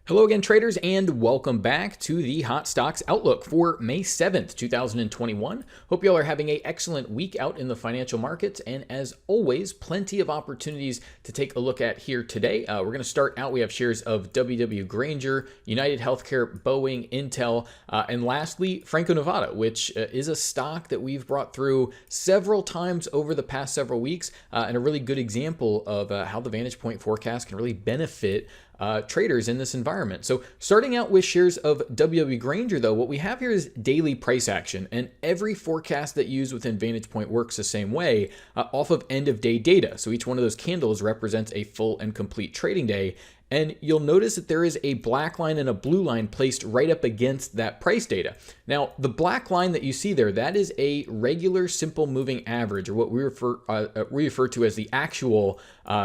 Hello again, traders, and welcome back to the Hot Stocks Outlook for May 7th, 2021. Hope you all are having an excellent week out in the financial markets, and as always, plenty of opportunities to take a look at here today. We're going to start out. We have shares of W. Grainger, United Healthcare, Boeing, Intel, and lastly, Franco-Nevada, which is a stock that we've brought through several times over the past several weeks, and a really good example of how the Vantagepoint forecast can really benefit traders in this environment. So starting out with shares of W. Grainger, though, what we have here is daily price action, and every forecast that used within Vantagepoint works the same way off of end of day data. So each one of those candles represents a full and complete trading day. And you'll notice that there is a black line and a blue line placed right up against that price data. Now, the black line that you see there, that is a regular simple moving average, or what we refer to as the actual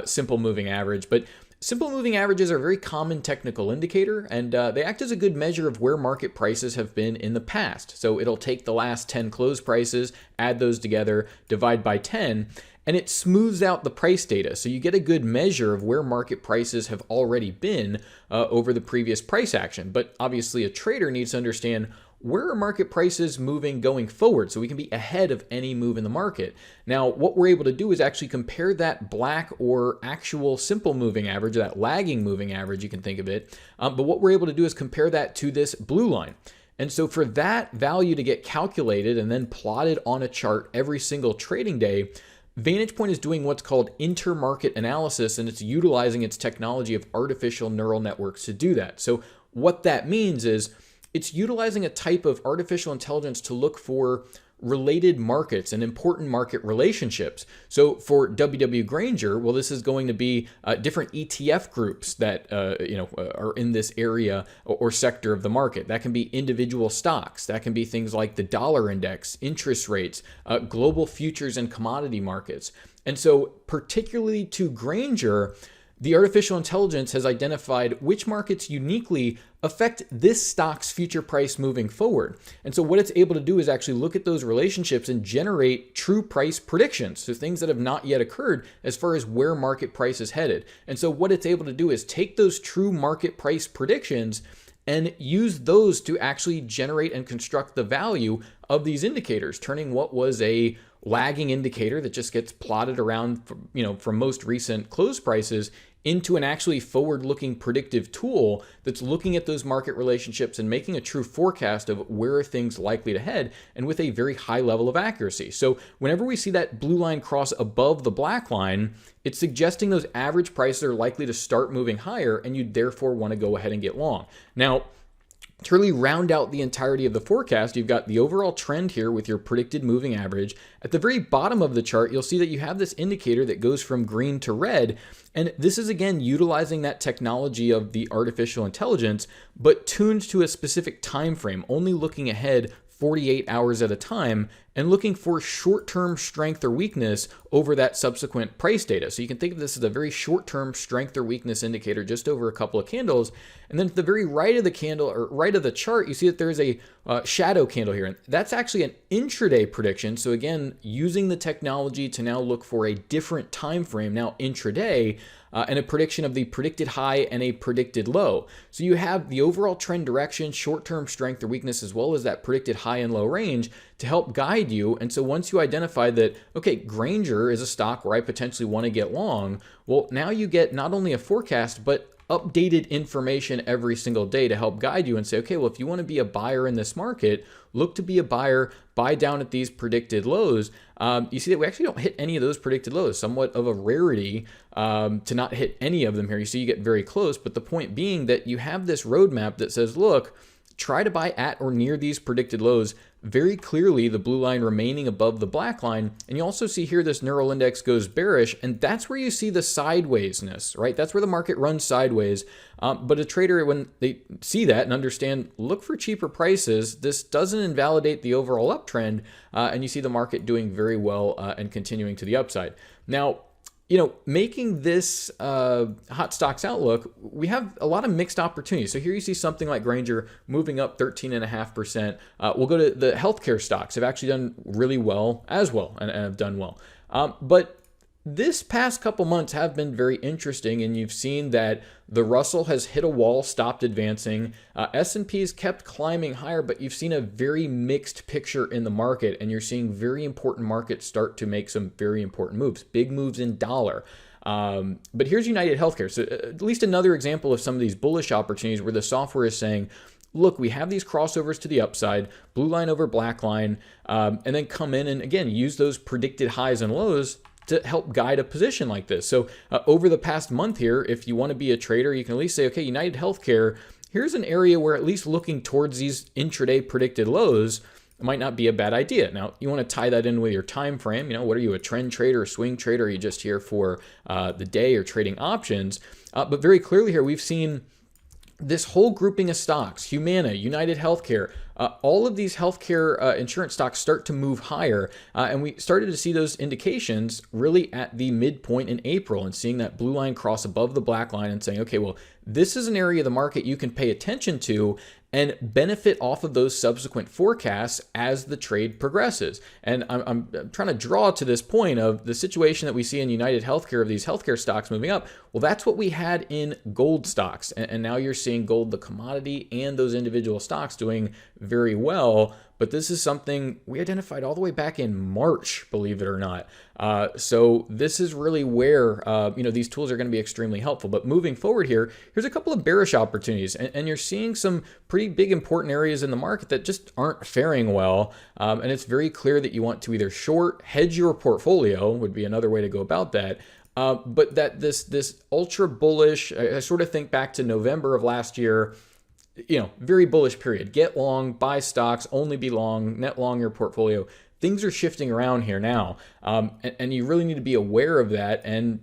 simple moving average. But simple moving averages are a very common technical indicator, and they act as a good measure of where market prices have been in the past. So it'll take the last 10 close prices, add those together, divide by 10, and it smooths out the price data. So you get a good measure of where market prices have already been over the previous price action. But obviously a trader needs to understand, where are market prices moving going forward so we can be ahead of any move in the market? Now, what we're able to do is actually compare that black or actual simple moving average, that lagging moving average, you can think of it. But what we're able to do is compare that to this blue line. And so for that value to get calculated and then plotted on a chart every single trading day, Vantagepoint is doing what's called intermarket analysis, and it's utilizing its technology of artificial neural networks to do that. So what that means is, it's utilizing a type of artificial intelligence to look for related markets and important market relationships. So for W. Grainger, well, this is going to be different ETF groups that are in this area or sector of the market. That can be individual stocks. That can be things like the dollar index, interest rates, global futures and commodity markets. And so particularly to Grainger, the artificial intelligence has identified which markets uniquely affect this stock's future price moving forward. And so what it's able to do is actually look at those relationships and generate true price predictions, so things that have not yet occurred as far as where market price is headed. And so what it's able to do is take those true market price predictions and use those to actually generate and construct the value of these indicators, turning what was a lagging indicator that just gets plotted around, from most recent close prices into an actually forward-looking predictive tool that's looking at those market relationships and making a true forecast of where are things likely to head, and with a very high level of accuracy. So whenever we see that blue line cross above the black line, it's suggesting those average prices are likely to start moving higher, and you therefore want to go ahead and get long. Now, to really round out the entirety of the forecast, you've got the overall trend here with your predicted moving average. At the very bottom of the chart, you'll see that you have this indicator that goes from green to red. And this is, again, utilizing that technology of the artificial intelligence, but tuned to a specific time frame, only looking ahead 48 hours at a time and looking for short-term strength or weakness over that subsequent price data. So you can think of this as a very short-term strength or weakness indicator just over a couple of candles. And then to the very right of the candle, or right of the chart, you see that there's a shadow candle here. And that's actually an intraday prediction. So again, using the technology to now look for a different time frame, now intraday, and a prediction of the predicted high and a predicted low. So you have the overall trend direction, short-term strength or weakness, as well as that predicted high and low range to help guide you. And so once you identify that, okay, Grainger is a stock where I potentially want to get long, well, now you get not only a forecast, but updated information every single day to help guide you and say, okay, well, if you want to be a buyer in this market, look to be a buyer, buy down at these predicted lows. You see that we actually don't hit any of those predicted lows, somewhat of a rarity to not hit any of them here. You see you get very close, but the point being that you have this roadmap that says, look, try to buy at or near these predicted lows. Very clearly, the blue line remaining above the black line. And you also see here this neural index goes bearish, and that's where you see the sidewaysness, right? That's where the market runs sideways. But a trader, when they see that and understand, look for cheaper prices, this doesn't invalidate the overall uptrend, and you see the market doing very well and continuing to the upside. Now, making this hot stocks outlook, we have a lot of mixed opportunities. So here you see something like Grainger moving up 13.5%. We'll go to the healthcare stocks have actually done really well as well and have done well. But this past couple months have been very interesting, and you've seen that the Russell has hit a wall, stopped advancing. S&P's kept climbing higher, but you've seen a very mixed picture in the market, and you're seeing very important markets start to make some very important moves, big moves in dollar. But here's United Healthcare. So at least another example of some of these bullish opportunities where the software is saying, look, we have these crossovers to the upside, blue line over black line, and then come in and, again, use those predicted highs and lows to help guide a position like this. So over the past month here, if you want to be a trader, you can at least say, okay, United Healthcare, here's an area where at least looking towards these intraday predicted lows might not be a bad idea. Now, you want to tie that in with your time frame. What are you, a trend trader, a swing trader? Are you just here for the day or trading options? But very clearly here, we've seen this whole grouping of stocks, Humana, United Healthcare, all of these healthcare insurance stocks start to move higher. And we started to see those indications really at the midpoint in April, and seeing that blue line cross above the black line and saying, okay, well, this is an area of the market you can pay attention to and benefit off of those subsequent forecasts as the trade progresses. And I'm trying to draw to this point of the situation that we see in United Healthcare of these healthcare stocks moving up. Well, that's what we had in gold stocks. And now you're seeing gold, the commodity, and those individual stocks doing very well. But this is something we identified all the way back in March, believe it or not. So this is really where these tools are going to be extremely helpful. But moving forward here, here's a couple of bearish opportunities, and you're seeing some pretty big important areas in the market that just aren't faring well. And it's very clear that you want to either short, hedge your portfolio would be another way to go about that. But that this ultra bullish, I sort of think back to November of last year. Very bullish period. Get long, buy stocks, only be long, net long your portfolio. Things are shifting around here now. And you really need to be aware of that and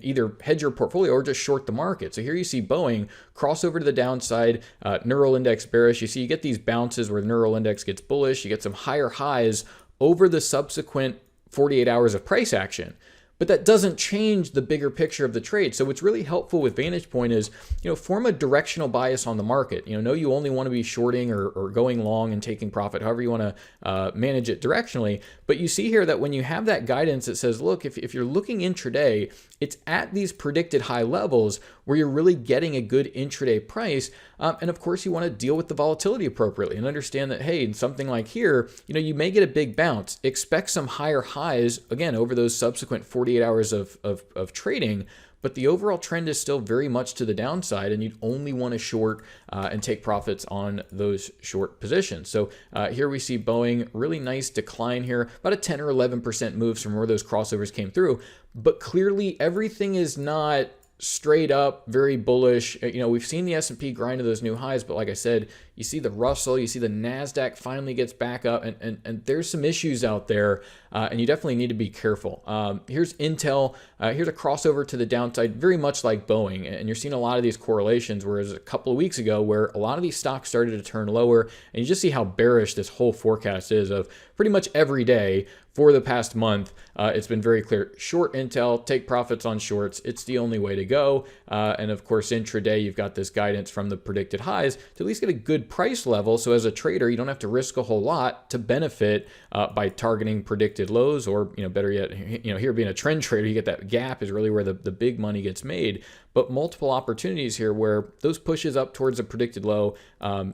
either hedge your portfolio or just short the market. So here you see Boeing cross over to the downside, neural index bearish. You get these bounces where the neural index gets bullish. You get some higher highs over the subsequent 48 hours of price action. But that doesn't change the bigger picture of the trade. So what's really helpful with Vantagepoint is, form a directional bias on the market. Know you only want to be shorting or going long and taking profit, however you want to manage it directionally. But you see here that when you have that guidance that says, look, if you're looking intraday, it's at these predicted high levels where you're really getting a good intraday price. And of course, you want to deal with the volatility appropriately and understand that, hey, in something like here, you may get a big bounce. Expect some higher highs, again, over those subsequent 48 hours of trading. But the overall trend is still very much to the downside, and you'd only want to short and take profits on those short positions. So here we see Boeing, really nice decline here, about a 10 or 11% moves from where those crossovers came through. But clearly, everything is not straight up very bullish. We've seen the S&P grind to those new highs, but like I said, you see the Russell, you see the NASDAQ finally gets back up, and there's some issues out there, and you definitely need to be careful. Here's Intel. Here's a crossover to the downside, very much like Boeing, and you're seeing a lot of these correlations, whereas a couple of weeks ago where a lot of these stocks started to turn lower, and you just see how bearish this whole forecast is of pretty much every day for the past month. It's been very clear. Short Intel, take profits on shorts. It's the only way to go. And of course, intraday, you've got this guidance from the predicted highs to at least get a good price level. So as a trader, you don't have to risk a whole lot to benefit by targeting predicted lows, or, better yet, here being a trend trader, you get that gap is really where the big money gets made. But multiple opportunities here where those pushes up towards a predicted low,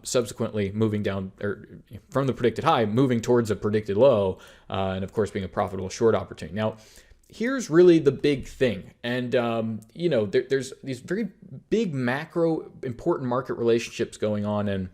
subsequently moving down, or from the predicted high, moving towards a predicted low, and of course being a profitable short opportunity. Now, here's really the big thing. And, there's these very big macro important market relationships going on. And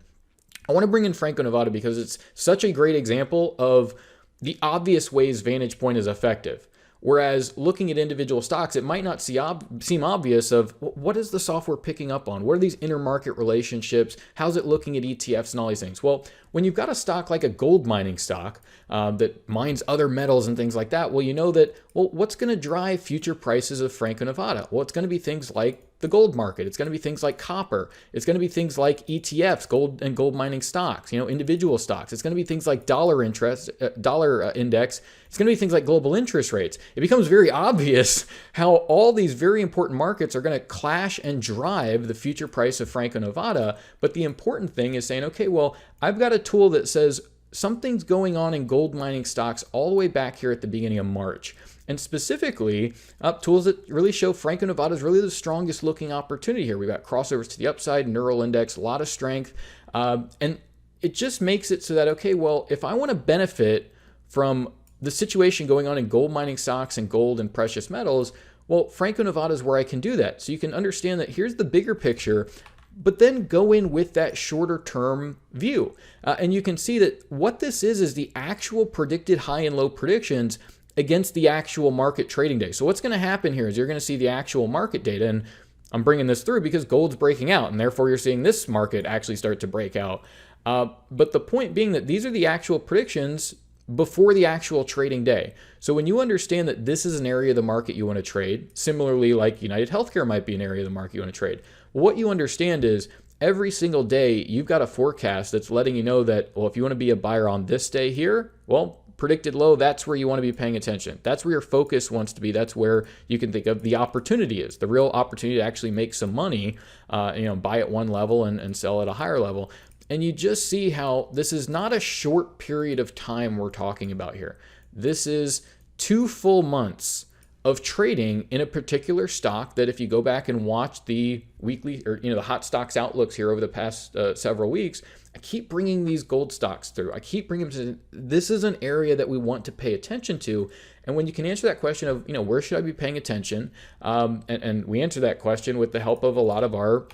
I want to bring in Franco-Nevada because it's such a great example of the obvious ways Vantagepoint is effective. Whereas looking at individual stocks, it might not seem obvious of what is the software picking up on? What are these intermarket relationships? How's it looking at ETFs and all these things? Well, when you've got a stock like a gold mining stock that mines other metals and things like that, well, you know that, what's going to drive future prices of Franco-Nevada? Well, it's going to be things like the gold market. It's going to be things like copper. It's going to be things like ETFs, gold and gold mining stocks, individual stocks. It's going to be things like dollar index. It's going to be things like global interest rates. It becomes very obvious how all these very important markets are going to clash and drive the future price of Franco-Nevada. But the important thing is saying, okay, well, I've got a tool that says something's going on in gold mining stocks all the way back here at the beginning of March. And specifically, tools that really show Franco-Nevada is really the strongest looking opportunity here. We've got crossovers to the upside, neural index, a lot of strength. And it just makes it so that, okay, well, if I want to benefit from the situation going on in gold mining stocks and gold and precious metals, well, Franco-Nevada is where I can do that. So you can understand that here's the bigger picture, but then go in with that shorter term view. And you can see that what this is the actual predicted high and low predictions against the actual market trading day. So what's going to happen here is you're going to see the actual market data, and I'm bringing this through because gold's breaking out, and therefore you're seeing this market actually start to break out. But the point being that these are the actual predictions before the actual trading day. So when you understand that this is an area of the market you want to trade, similarly like United Healthcare might be an area of the market you want to trade, what you understand is every single day you've got a forecast that's letting you know that, well, if you want to be a buyer on this day here, well, predicted low, that's where you want to be paying attention. That's where your focus wants to be. That's where you can think of the opportunity is, the real opportunity to actually make some money, buy at one level and sell at a higher level. And you just see how this is not a short period of time we're talking about here. This is 2 full months of trading in a particular stock that if you go back and watch the weekly or the hot stocks outlooks here over the past several weeks, I keep bringing these gold stocks through. I keep bringing them to, this is an area that we want to pay attention to. And when you can answer that question of, where should I be paying attention? And we answer that question with the help of a lot of our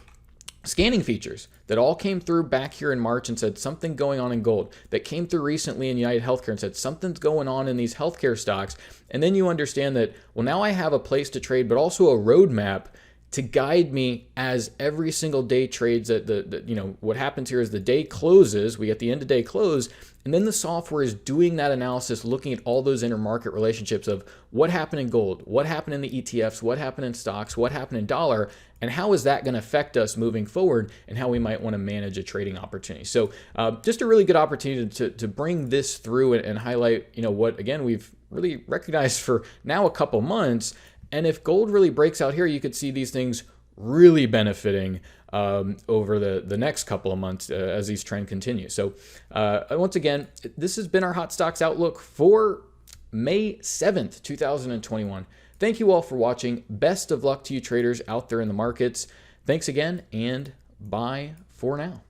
scanning features that all came through back here in March and said something going on in gold, that came through recently in United Healthcare and said something's going on in these healthcare stocks. And then you understand that, well, now I have a place to trade, but also a roadmap to guide me as every single day trades. What happens here is the day closes, we get the end of day close, and then the software is doing that analysis, looking at all those intermarket relationships of what happened in gold, what happened in the ETFs, what happened in stocks, what happened in dollar, and how is that going to affect us moving forward and how we might want to manage a trading opportunity. So just a really good opportunity to bring this through and highlight, what, again, we've really recognized for now a couple months. And if gold really breaks out here, you could see these things really benefiting over the next couple of months as these trends continue. So once again, this has been our Hot Stocks Outlook for May 7th, 2021. Thank you all for watching. Best of luck to you traders out there in the markets. Thanks again, and bye for now.